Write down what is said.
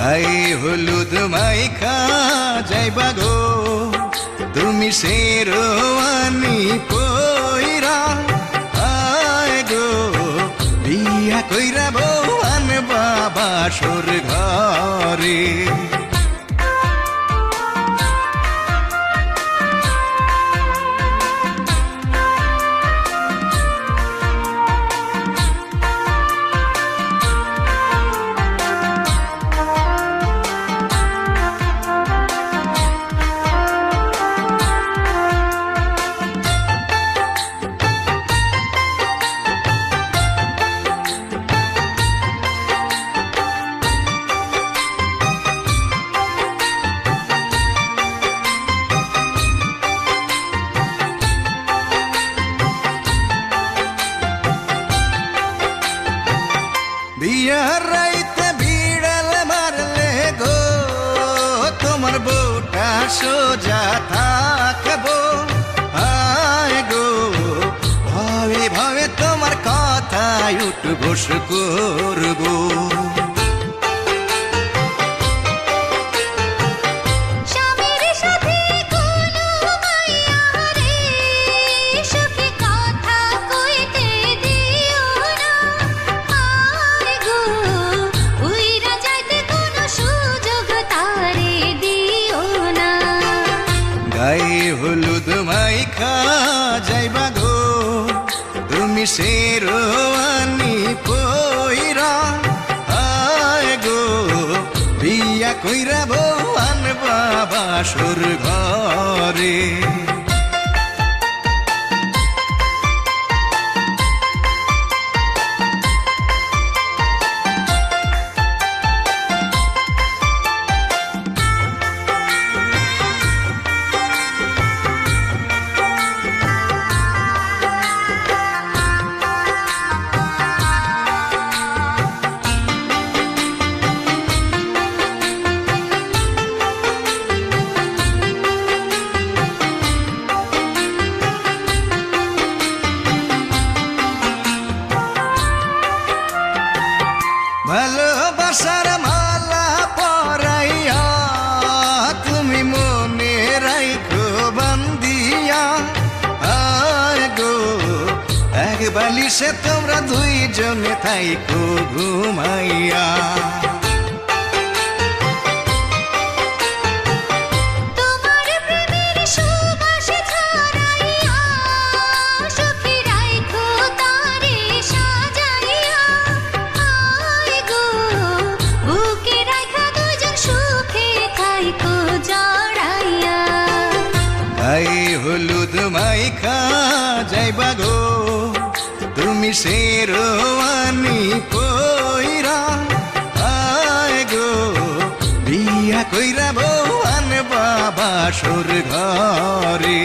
গায়ে হলুদ মাইখা যাইবা গো তুমি শেরওয়ানি পইরা, আয় গো বিয়া কইরা বউ আনবা বাসর ঘরে। বিয়ার রাইতে বিড়াল মারলে গো তোমার বউটা সোজা থাকবো, আয় গো ভাবে ভাবে তোমার কথায় উঠবোস করবো। গায়ে হলুদ মাইখা যাইবা গো তুমি শেরওয়ানি পইরা, আয় গো বিয়া কইরা বউ আনবা বাসর ঘরে। ভালোবাসার মালা পরাইয়া তুমি মনে রাইখো বান্দিয়া, আয় গো এক বালিশে তোমরা দুইজনে থাইকো ঘুমাইয়া। গায়ে হলুদ মাইখা যাইবা গো তুমি শেরওয়ানি পইরা, আয় গো বিয়া কইরা বউ আনবা বাসর ঘরে।